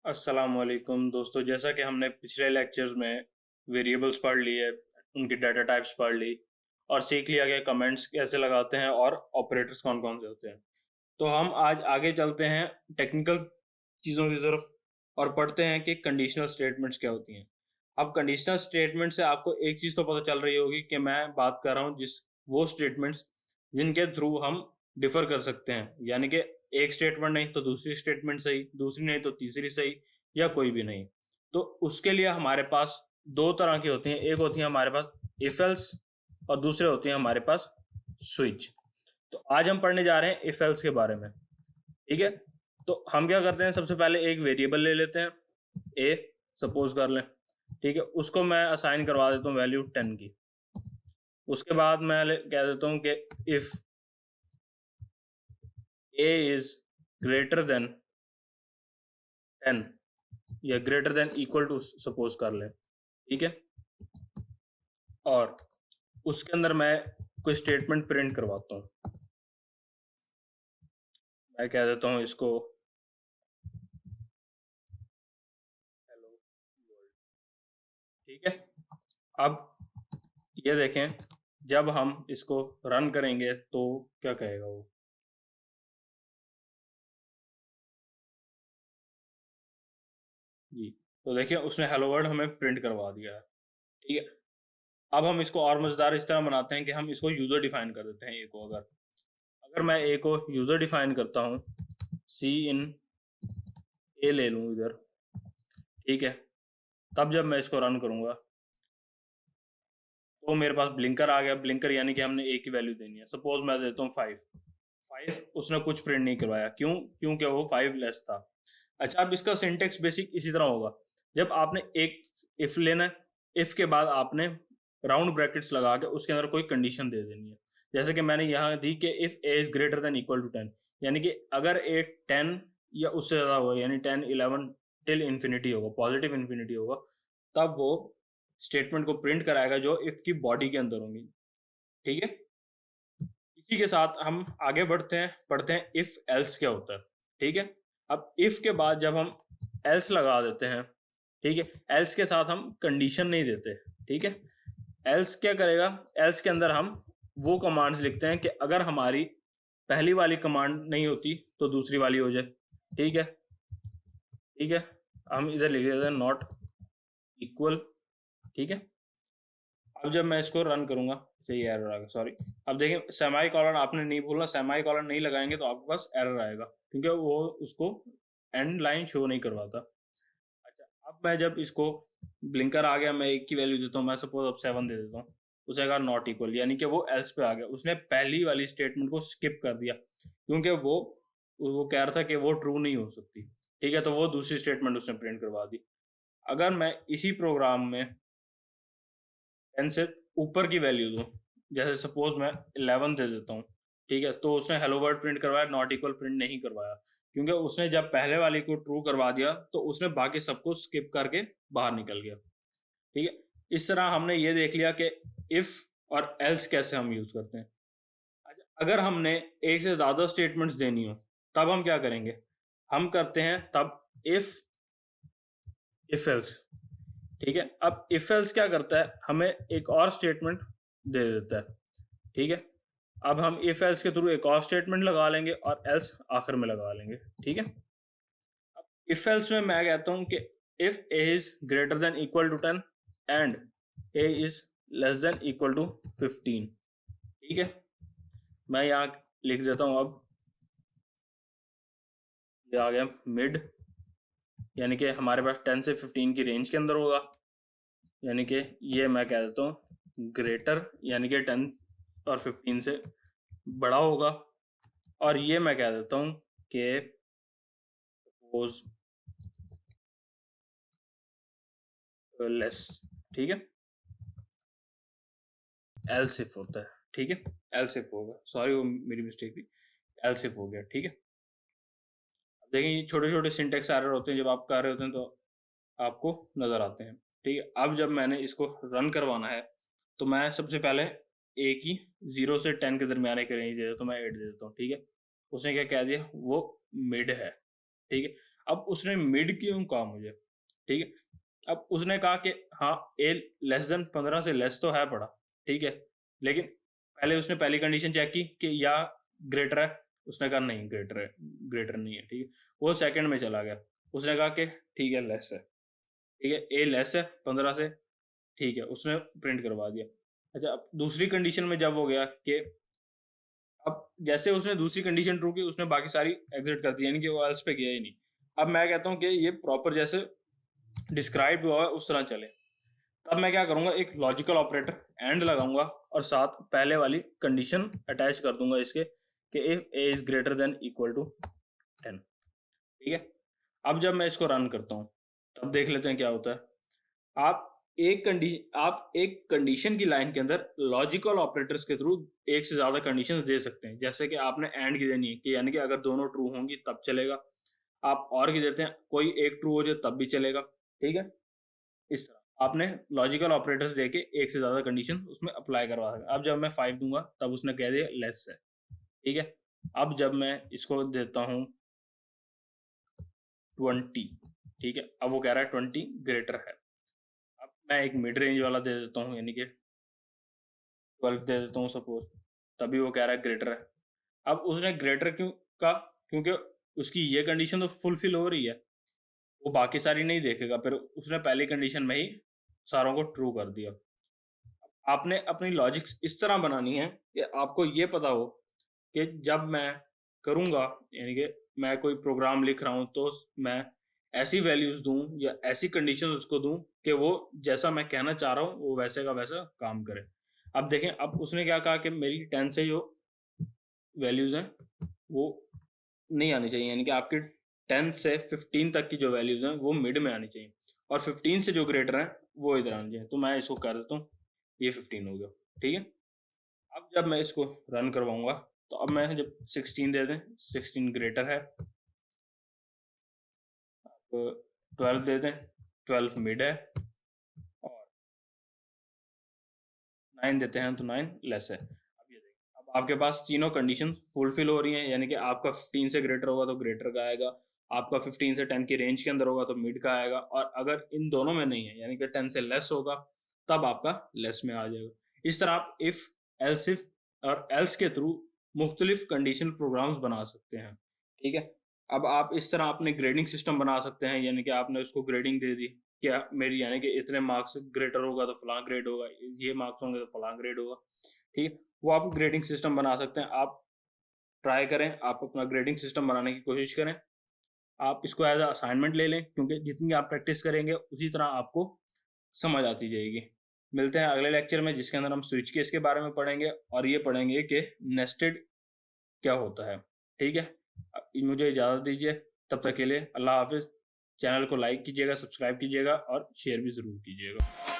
अस्सलामुअलैकुम दोस्तों, जैसा कि हमने पिछले लेक्चर्स में वेरिएबल्स पढ़ लिए, उनकी डाटा टाइप्स पढ़ ली और सीख लिया कि कमेंट्स कैसे लगाते हैं और ऑपरेटर्स कौन कौन से होते हैं। तो हम आज आगे चलते हैं टेक्निकल चीज़ों की तरफ और पढ़ते हैं कि कंडीशनल स्टेटमेंट्स क्या होती हैं। अब कंडीशनल स्टेटमेंट से आपको एक चीज़ तो पता चल रही होगी कि मैं बात कर रहा हूँ वो स्टेटमेंट्स जिनके थ्रू हम डिफर कर सकते हैं, यानी कि एक स्टेटमेंट नहीं तो दूसरी स्टेटमेंट सही, दूसरी नहीं तो तीसरी सही, या कोई भी नहीं। तो उसके लिए हमारे पास दो तरह की होती हैं, एक होती है हमारे पास इफ एल्स और दूसरे होती है हमारे पास स्विच। तो आज हम पढ़ने जा रहे हैं इफ एल्स के बारे में। ठीक है, तो हम क्या करते हैं, सबसे पहले एक वेरिएबल ले लेते हैं, ए सपोज कर लें। ठीक है, उसको मैं असाइन करवा देता हूँ वैल्यू 10 की। उसके बाद मैं कह देता हूँ कि if A is greater than 10 या greater than equal to suppose कर लें। ठीक है, और उसके अंदर मैं कोई स्टेटमेंट प्रिंट करवाता हूँ। मैं कह देता हूँ इसको हेलो वर्ल्ड। ठीक है, अब ये देखें, जब हम इसको रन करेंगे तो क्या कहेगा वो। जी, तो देखिए उसने हेलो वर्ल्ड हमें प्रिंट करवा दिया है। ठीक है, अब हम इसको और मज़ेदार इस तरह बनाते हैं कि हम इसको यूज़र डिफाइन कर देते हैं ए को। अगर अगर मैं ए को यूज़र डिफाइन करता हूँ, सी इन ए ले लूँ इधर। ठीक है, तब जब मैं इसको रन करूँगा तो मेरे पास ब्लिंकर आ गया। ब्लिंकर यानी कि हमने ए की वैल्यू देनी है। सपोज मैं देता हूँ 5। 5 उसने कुछ प्रिंट नहीं करवाया, क्यों? क्योंकि वो 5 लेस था। अच्छा, अब इसका सिंटेक्स बेसिक इसी तरह होगा। जब आपने एक इफ लेना है, इफ के बाद आपने राउंड ब्रैकेट्स लगा के उसके अंदर कोई कंडीशन दे देनी है। जैसे कि मैंने यहाँ दी कि if A is greater than equal to 10, यानी कि अगर ए 10 या उससे ज़्यादा होगा, यानी 10 11 टिल इन्फिनिटी होगा, पॉजिटिव इन्फिनिटी होगा, तब वो स्टेटमेंट को प्रिंट कराएगा जो इफ की बॉडी के अंदर होंगी। ठीक है, इसी के साथ हम आगे बढ़ते हैं, पढ़ते हैं इफ एल्स क्या होता है। ठीक है, अब इफ के बाद जब हम एल्स लगा देते हैं, ठीक है, एल्स के साथ हम कंडीशन नहीं देते। ठीक है, एल्स क्या करेगा, एल्स के अंदर हम वो कमांड्स लिखते हैं कि अगर हमारी पहली वाली कमांड नहीं होती तो दूसरी वाली हो जाए। ठीक है, ठीक है, हम इधर लिख देते हैं नॉट इक्वल। ठीक है, अब जब मैं इसको रन करूंगा, सही एरर आ गया, सॉरी। अब देखिए सेमाई कॉलन आपने नहीं भूलना, सेमाई कॉलन नहीं लगाएंगे तो आपके पास एरर आएगा, क्योंकि वो उसको एंड लाइन शो नहीं करवाता। अच्छा, अब मैं जब इसको ब्लिंकर आ गया, मैं एक की वैल्यू देता हूँ, मैं सपोज अब 7 दे देता हूँ। उसे कहा नॉट इक्वल, यानी कि वो एल्स पे आ गया। उसने पहली वाली स्टेटमेंट को स्किप कर दिया, क्योंकि वो कह रहा था कि वो ट्रू नहीं हो सकती। ठीक है, तो वो दूसरी स्टेटमेंट उसने प्रिंट करवा दी। अगर मैं इसी प्रोग्राम में 10 से ऊपर की वैल्यू दूँ, जैसे सपोज मैं 11 दे देता हूँ। ठीक है, तो उसने हेलो वर्ल्ड प्रिंट करवाया, नॉट इक्वल प्रिंट नहीं करवाया, क्योंकि उसने जब पहले वाली को ट्रू करवा दिया तो उसने बाकी सबको स्किप करके बाहर निकल गया। ठीक है, इस तरह हमने ये देख लिया कि इफ और एल्स कैसे हम यूज करते हैं। अच्छा, अगर हमने एक से ज्यादा स्टेटमेंट्स देनी हो तब हम क्या करेंगे, हम करते हैं तब इफ एल्स। ठीक है, अब इफ एल्स क्या करता है, हमें एक और स्टेटमेंट दे देता है। ठीक है, अब हम इफ एल्स के थ्रू एक और स्टेटमेंट लगा लेंगे और एल्स आखिर में लगा लेंगे। ठीक है, अब इफ एल्स में मैं कहता हूं कि if A is greater than equal to 10 and A is less than equal to 15। ठीक है, मैं यहाँ लिख देता हूं। अब ये आ गया मिड, यानी कि हमारे पास 10 से 15 की रेंज के अंदर होगा, यानी कि ये मैं कह देता हूँ ग्रेटर, यानी कि 10 और 15 से बड़ा होगा। और ये मैं कह देता हूँ कि सपोज लेस। ठीक है, एल्सिफ होता है। ठीक है, एल्सिफ होगा, सॉरी वो मेरी मिस्टेक थी, एल्सिफ हो गया। ठीक है, अब देखिए ये छोटे छोटे सिंटेक्स एरर होते हैं, जब आप कर रहे होते हैं तो आपको नज़र आते हैं। ठीक है, अब जब मैंने इसको रन करवाना है तो मैं सबसे पहले ए की 0 से 10 के दरमियान एक रेंज दे देता हूँ, तो मैं 8 दे देता हूँ। ठीक है, उसने क्या कह दिया, वो मिड है। ठीक है, अब उसने मिड क्यों कहा मुझे, ठीक है। अब उसने कहा कि हाँ ए लेस देन 15 से लेस तो है पड़ा, ठीक है, लेकिन पहले उसने पहली कंडीशन चेक की कि या ग्रेटर है, उसने कहा नहीं ग्रेटर है, ग्रेटर नहीं है, ठीक है। वो सेकंड में चला गया, उसने कहा कि ठीक है लेस है, ठीक है, ए लेस है 15 से, ठीक है, उसने प्रिंट करवा दिया। अच्छा, अब दूसरी कंडीशन में जब हो गया कि अब जैसे उसने दूसरी कंडीशन ट्रू की, उसने बाकी सारी एग्जिट कर दी, यानी कि वो एल्स पे गया ही नहीं। अब मैं कहता हूँ कि ये प्रॉपर जैसे डिस्क्राइब हुआ है उस तरह चले। तब मैं क्या करूंगा, एक लॉजिकल ऑपरेटर एंड लगाऊंगा और साथ पहले वाली कंडीशन अटैच कर दूंगा इसके कि if A is greater than equal to 10, ठीक है। अब जब मैं इसको रन करता हूँ तब देख लेते हैं क्या होता है। आप एक कंडीशन की लाइन के अंदर लॉजिकल ऑपरेटर्स के थ्रू एक से ज्यादा कंडीशंस दे सकते हैं, जैसे कि आपने एंड की देनी है कि यानी कि अगर दोनों ट्रू होंगी तब चलेगा, आप और की देते हैं कोई एक ट्रू हो जाए तब भी चलेगा, ठीक है। इस तरह आपने लॉजिकल ऑपरेटर्स देके एक से ज्यादा कंडीशन उसमें अप्लाई करवा सकते। अब जब मैं 5 दूंगा तब उसने कह दिया लेस है, ठीक है। अब जब मैं इसको देता हूँ 20, ठीक है, अब वो कह रहा है 20 ग्रेटर है। अब मैं एक मिड रेंज वाला दे देता हूँ, यानी कि 12 दे देता हूँ सपोज, तभी वो कह रहा है ग्रेटर है। अब उसने ग्रेटर क्यों कहा, क्योंकि उसकी ये कंडीशन तो फुलफिल हो रही है, वो बाकी सारी नहीं देखेगा, फिर उसने पहली कंडीशन में ही सारों को ट्रू कर दिया। आपने अपनी लॉजिक्स इस तरह बनानी है कि आपको ये पता हो कि जब मैं करूँगा, यानी कि मैं कोई प्रोग्राम लिख रहा हूँ तो मैं ऐसी वैल्यूज दूं या ऐसी कंडीशन उसको दूं कि वो जैसा मैं कहना चाह रहा हूँ वो वैसे का वैसा काम करे। अब देखें, अब उसने क्या कहा कि मेरी 10 से जो वैल्यूज हैं वो नहीं आनी चाहिए, यानी कि आपकी 10 से 15 तक की जो वैल्यूज हैं वो मिड में आनी चाहिए, और 15 से जो ग्रेटर है वो इधर आनी चाहिए। तो मैं इसको कर देता हूँ, ये 15 हो गया, ठीक है। अब जब मैं इसको रन करवाऊंगा तो अब मैं जब 16 दे दें, 16 ग्रेटर है, अब 12 दे दें, 12 मिड है, और 9 देते हैं तो 9 लेस है। अब ये देखिए, अब आपके पास तीनों कंडीशन फुलफिल हो रही हैं, यानी कि आपका 15 से ग्रेटर होगा तो ग्रेटर का आएगा, आपका 15 से 10 की रेंज के अंदर होगा तो मिड का आएगा, और अगर इन दोनों में नहीं है यानी कि 10 से लेस होगा तब आपका लेस में आ जाएगा। इस तरह आप इफ और एल्स के थ्रू मुख्तलिफ कंडीशनल प्रोग्राम्स बना सकते हैं, ठीक है। अब आप इस तरह अपने ग्रेडिंग सिस्टम बना सकते हैं, यानी कि आपने उसको ग्रेडिंग दे दी, क्या मेरी यानी कि इतने मार्क्स ग्रेटर होगा तो फलां ग्रेड होगा, ये मार्क्स होंगे तो फलां ग्रेड होगा, ठीक है। वो आप ग्रेडिंग सिस्टम बना सकते हैं। आप ट्राई करें, आप अपना ग्रेडिंग सिस्टम बनाने की कोशिश करें, आप इसको एज असाइनमेंट ले लें, क्योंकि जितनी आप प्रैक्टिस करेंगे उसी तरह आपको समझ आती जाएगी। मिलते हैं अगले लेक्चर में जिसके अंदर हम स्विच केस के बारे में पढ़ेंगे और ये पढ़ेंगे कि नेस्टेड क्या होता है, ठीक है। मुझे इजाज़त दीजिए, तब तक के लिए अल्लाह हाफिज़। चैनल को लाइक कीजिएगा, सब्सक्राइब कीजिएगा और शेयर भी ज़रूर कीजिएगा।